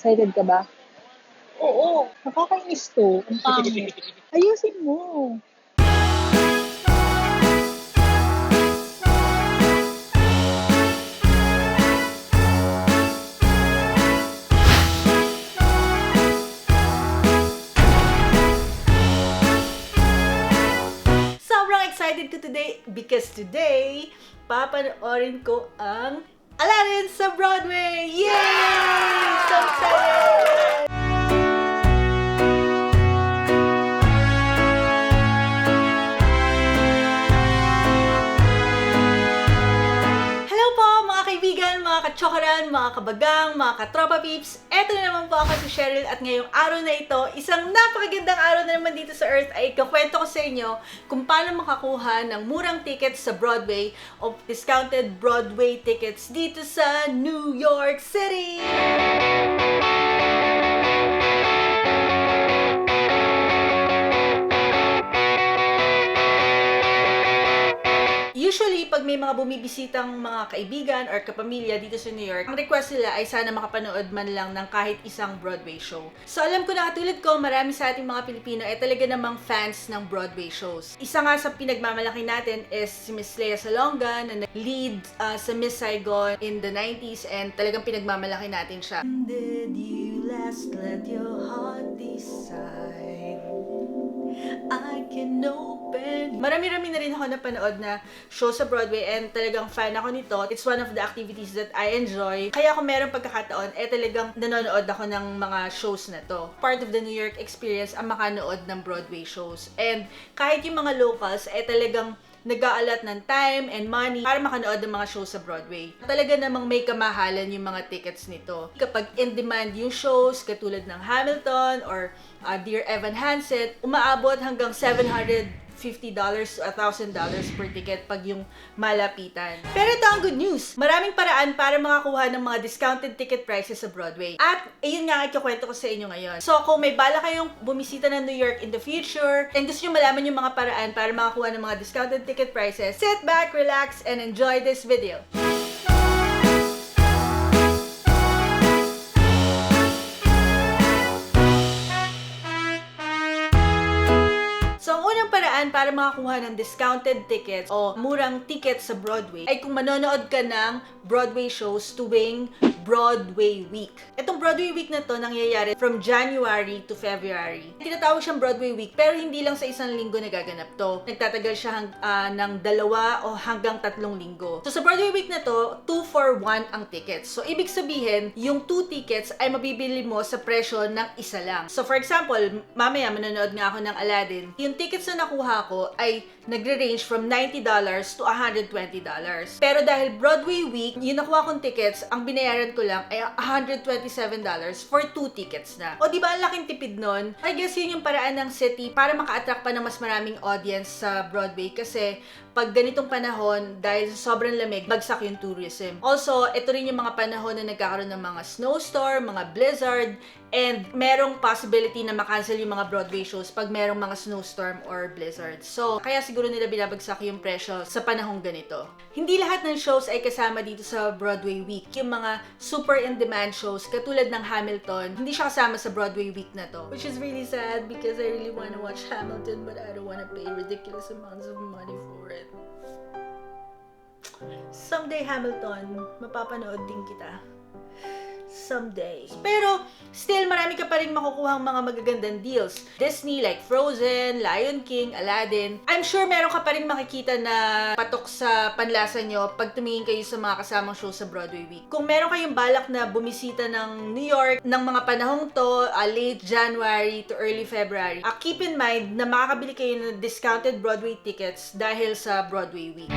Excited ka ba? Oo, nakakainis to. Ang pangit. Ayusin mo. Sobrang excited ko today because today, papanoorin ko ang Aladdin sa Broadway! Yay! So excited! Hello po mga kaibigan, mga kachokaran, mga kabagang, mga katropa peeps. Eto na naman po ako si Cheryl at ngayong araw na ito, isang napakagandang araw na naman dito sa Earth ay ikakwento ko sa inyo kung paano makakuha ng murang tickets sa Broadway o discounted Broadway tickets dito sa New York City! Usually, pag may mga bumibisitang mga kaibigan or kapamilya dito sa New York, ang request nila ay sana makapanood man lang ng kahit isang Broadway show. So, alam ko na katulad ko, marami sa ating mga Pilipino ay talaga namang fans ng Broadway shows. Isa nga sa pinagmamalaki natin is si Miss Lea Salonga na lead sa Miss Saigon in the 90s and talagang pinagmamalaki natin siya. Did you last let your heart decide? I can open. Marami-rami na rin ako napanood na show sa Broadway and talagang fan ako nito. It's one of the activities that I enjoy. Kaya kung merong pagkakataon, talagang nanonood ako ng mga shows na to. Part of the New York experience ang makanood ng Broadway shows. And kahit yung mga locals, talagang nag-aalat ng time and money para makanood ng mga shows sa Broadway. Talaga namang may kamahalan yung mga tickets nito. Kapag in-demand yung shows, katulad ng Hamilton or Dear Evan Hansen, umaabot hanggang $750 to $1,000 per ticket pag yung malapitan. Pero ito ang good news. Maraming paraan para makakuha ng mga discounted ticket prices sa Broadway. At ayun nga ikukwento ko sa inyo ngayon. So kung may bala kayong bumisita ng New York in the future and gusto nyo malaman yung mga paraan para makakuha ng mga discounted ticket prices, sit back, relax, and enjoy this video. Para makakuha ng discounted tickets o murang tickets sa Broadway ay kung manonood ka ng Broadway shows tuwing Broadway Week. Itong Broadway Week na to nangyayari from January to February. Tinatawag siyang Broadway Week pero hindi lang sa isang linggo nagaganap to. Nagtatagal siya ng 2 o hanggang 3 linggo. So sa Broadway Week na to, 2 for 1 ang tickets. So ibig sabihin, yung 2 tickets ay mabibili mo sa presyo ng isa lang. So for example, mamaya manonood nga ako ng Aladdin. Yung tickets na nakuha ko ay nagre-range from $90 to $120. Pero dahil Broadway Week, yung nakuha kong tickets, ang binayaran ko lang ay $127 for 2 tickets na. O di ba ang laking tipid nun? I guess yun yung paraan ng city para maka-attract pa ng mas maraming audience sa Broadway kasi pag ganitong panahon, dahil sa sobrang lamig, bagsak yung tourism. Also, ito rin yung mga panahon na nagkakaroon ng mga snowstorm, mga blizzard, and merong possibility na makancel yung mga Broadway shows pag merong mga snowstorm or blizzard. So, kaya siguro nila binabagsak yung presyo sa panahong ganito. Hindi lahat ng shows ay kasama dito sa Broadway Week. Yung mga super in-demand shows, katulad ng Hamilton, hindi siya kasama sa Broadway Week na to. Which is really sad because I really wanna watch Hamilton but I don't wanna pay ridiculous amounts of money for it. Someday, Hamilton, mapapanood din kita. Someday. Pero, still, marami ka pa rin makukuhang mga magagandang deals. Disney, like Frozen, Lion King, Aladdin. I'm sure meron ka pa rin makikita na patok sa panlasa nyo pag tumingin kayo sa mga kasamang show sa Broadway Week. Kung meron kayong balak na bumisita ng New York ng mga panahong to, late January to early February, keep in mind na makakabili kayo ng discounted Broadway tickets dahil sa Broadway Week.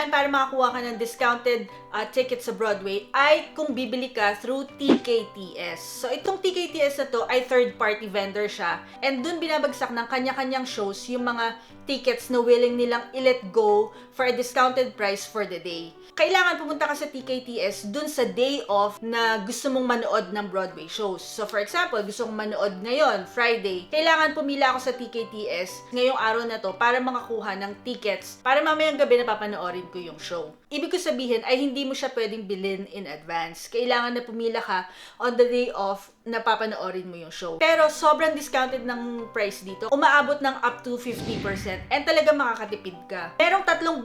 Para makakuha makakuha ka ng discounted tickets sa Broadway ay kung bibili ka through TKTS. So, itong TKTS na to ay third-party vendor siya. And dun binabagsak ng kanya-kanyang shows yung mga tickets na willing nilang i-let go for a discounted price for the day. Kailangan pumunta ka sa TKTS dun sa day off na gusto mong manood ng Broadway shows. So, for example, gusto kong manood ngayon, Friday. Kailangan pumila ako sa TKTS ngayong araw na to para makakuha ng tickets para mamayang gabi na papanoorin ko yung show. Ibig ko sabihin ay hindi mo siya pwedeng bilhin in advance. Kailangan na pumila ka on the day off na papanoorin mo yung show. Pero sobrang discounted ng price dito. Umaabot ng up to 50% and talaga makakatipid ka. Merong tatlong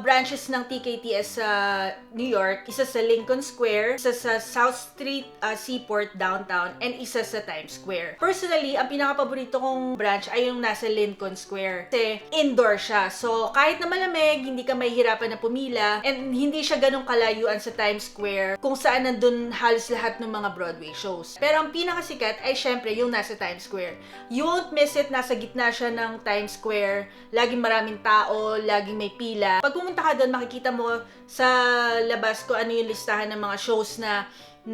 branches ng TKTS sa New York. Isa sa Lincoln Square, isa sa South Street, Seaport, Downtown, and isa sa Times Square. Personally, ang pinaka-paborito kong branch ay yung nasa Lincoln Square. Kasi indoor siya. So, kahit na malamig, hindi ka mahihirapan na pumila and hindi siya ganong kalayuan sa Times Square kung saan nandun halos lahat ng mga Broadway shows. Pero ang pinakasikat ay syempre yung nasa Times Square. You won't miss it, nasa gitna siya ng Times Square, laging maraming tao, laging may pila. Pag pumunta ka doon, makikita mo sa labas ko ano yung listahan ng mga shows na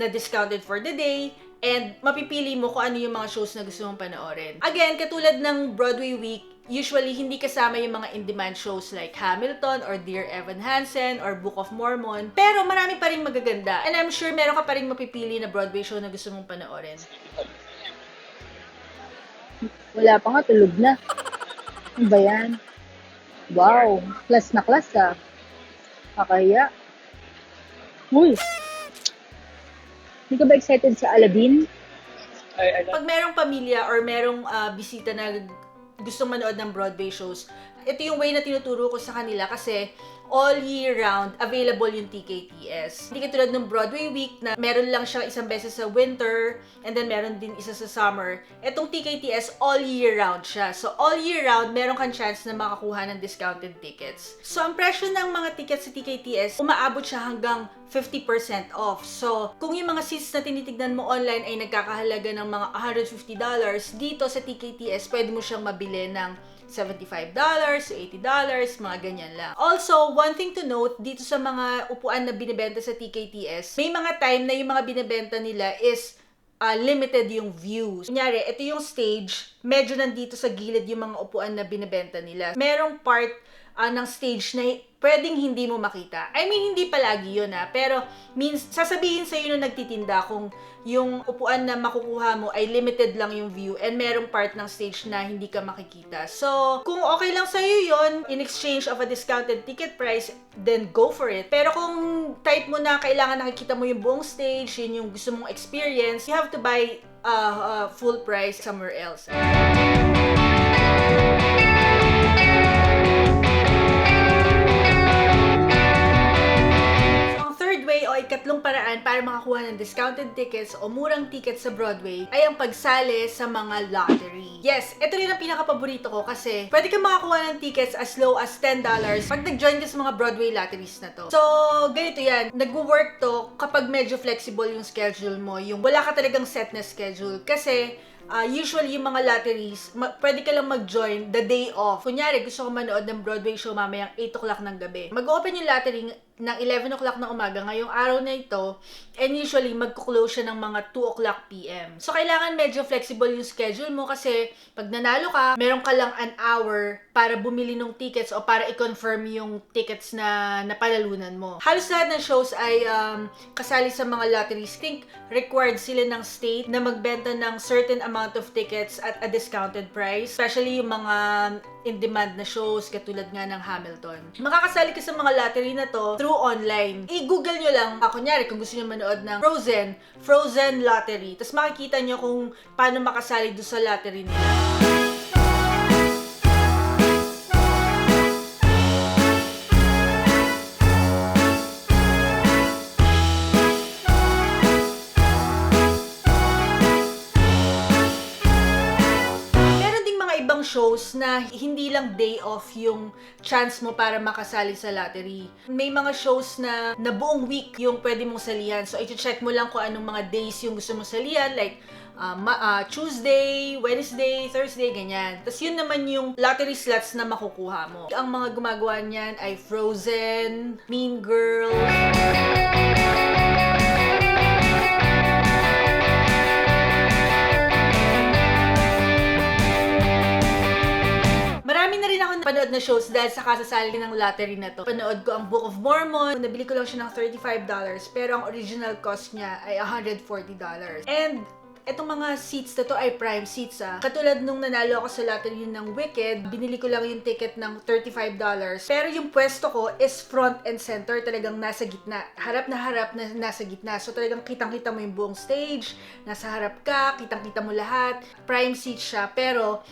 discounted for the day, and mapipili mo kung ano yung mga shows na gusto mong panoorin. Again, katulad ng Broadway Week, usually hindi kasama yung mga in-demand shows like Hamilton or Dear Evan Hansen or Book of Mormon. Pero marami pa rin magaganda. And I'm sure meron ka pa rin mapipili na Broadway show na gusto mong panoorin. Wala pa nga, tulog na. Ano ba yan? Wow, class na class ah. Kakaya. Uy! Hindi ka ba excited sa Aladdin? Pag merong pamilya or merong bisita na gustong manood ng Broadway shows, ito yung way na tinuturo ko sa kanila kasi all year round available yung TKTS. Hindi katulad ng Broadway Week na meron lang siya isang beses sa winter and then meron din isa sa summer. Itong TKTS all year round siya. So all year round meron kang chance na makakuha ng discounted tickets. So ang presyo ng mga tickets sa TKTS, umaabot siya hanggang 50% off. So kung yung mga seats na tinitignan mo online ay nagkakahalaga ng mga $150, dito sa TKTS pwede mo siyang mabili ng $75 to $80, mga ganyan lang. Also, one thing to note, dito sa mga upuan na binibenta sa TKTS, may mga time na yung mga binibenta nila is limited yung views. Kunyari, ito yung stage, medyo nandito sa gilid yung mga upuan na binibenta nila. Merong part ng stage na pwedeng hindi mo makita. I mean, hindi palagi yun pero sasabihin sa'yo nung nagtitinda kung yung upuan na makukuha mo ay limited lang yung view and merong part ng stage na hindi ka makikita. So, kung okay lang sa'yo yun, in exchange of a discounted ticket price, then go for it. Pero kung type mo na kailangan nakikita mo yung buong stage, yun yung gusto mong experience, you have to buy full price somewhere else. Ikatlong paraan para makakuha ng discounted tickets o murang tickets sa Broadway ay ang pagsali sa mga lottery. Yes, ito rin ang pinaka-paborito ko kasi pwede kang makakuha ng tickets as low as $10 pag nag-join ka sa mga Broadway lotteries na to. So, ganito yan. Nag-work to kapag medyo flexible yung schedule mo, yung wala ka talagang set na schedule. Kasi usually yung mga lotteries, pwede ka lang mag-join the day off. Kunyari, gusto ko manood ng Broadway show mamayang 8 o'clock ng gabi. Mag-open yung lottery ng 11 o'clock ng umaga ngayong araw na ito, and usually magkuklose siya ng mga 2 o'clock PM. So, kailangan medyo flexible yung schedule mo kasi pag nanalo ka, meron ka lang an hour para bumili ng tickets o para i-confirm yung tickets na napanalunan mo. Halos lahat ng shows ay kasali sa mga lotteries. I think required sila ng state na magbenta ng certain amount of tickets at a discounted price, especially yung mga in-demand na shows katulad nga ng Hamilton. Makakasali ka sa mga lottery na to through online. I-google nyo lang, kunyari kung gusto nyo manood ng Frozen Lottery. Tapos makikita nyo kung paano makasali doon sa lottery nila. Shows na hindi lang day off yung chance mo para makasali sa lottery. May mga shows na buong week yung pwede mong salihan. So, i-check mo lang kung anong mga days yung gusto mong salihan. Like, Tuesday, Wednesday, Thursday, ganyan. Tapos yun naman yung lottery slots na makukuha mo. Ang mga gumagawa niyan ay Frozen, Mean Girls, marami na rin ako napanood na shows dahil sa kasasali ng lottery na to. Panood ko ang Book of Mormon. Nabili ko lang siya ng $35, pero ang original cost niya ay $140. And etong mga seats na to ay prime seats ah. Katulad nung nanalo ako sa lottery ng Wicked, binili ko lang yung ticket ng $35. Pero yung pwesto ko is front and center, talagang nasa gitna. Harap na nasa gitna. So talagang kitang-kita mo yung buong stage, nasa harap ka, kitang-kita mo lahat. Prime seat siya, pero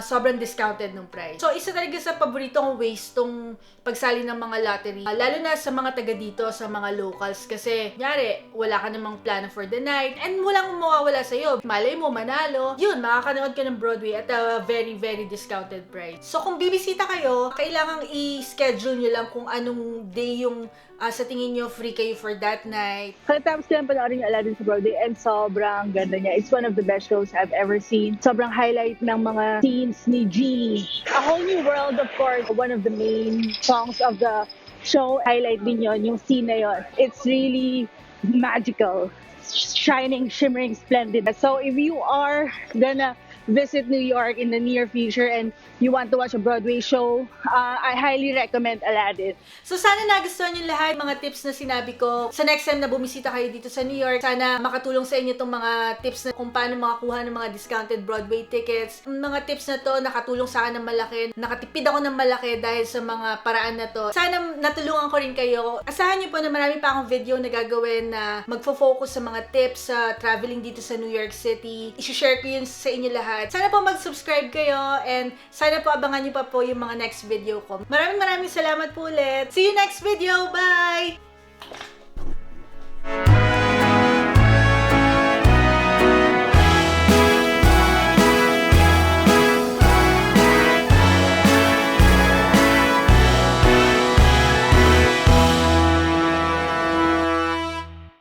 sobrang discounted ng price. So, isa talaga sa paborito kong ways tong pagsali ng mga lottery. Lalo na sa mga taga dito, sa mga locals. Kasi, nyari, wala ka namang plano for the night and walang mawawala sa'yo. Malay mo, manalo. Yun, makakanood ka ng Broadway at a very, very discounted price. So, kung bibisita kayo, kailangang i-schedule nyo lang kung anong day yung sa tingin nyo free kayo for that night. Pagkatapos ko lang panoorin yung Aladdin sa Broadway and sobrang ganda niya. It's one of the best shows I've ever seen. Sobrang highlight ng mga scenes ni Genie. A Whole New World, of course, one of the main songs of the show. Highlight din yun, yung scene na yun. It's really magical. Shining, shimmering, splendid. So if you are gonna visit New York in the near future and you want to watch a Broadway show, I highly recommend Aladdin. So sana nagustuhan yung lahat mga tips na sinabi ko. Sa next time na bumisita kayo dito sa New York, sana makatulong sa inyo itong mga tips na kung paano makakuha ng mga discounted Broadway tickets. Mga tips na to nakatulong sa akin ng malaki. Nakatipid ako ng malaki dahil sa mga paraan na to. Sana natulungan ko rin kayo. Asahan niyo po na marami pa akong video na gagawin na magfo-focus sa mga tips sa traveling dito sa New York City. I-share ko yun sa inyo lahat. Sana po mag-subscribe kayo and sana po abangan niyo pa po yung mga next video ko. Maraming salamat po ulit. See you next video. Bye!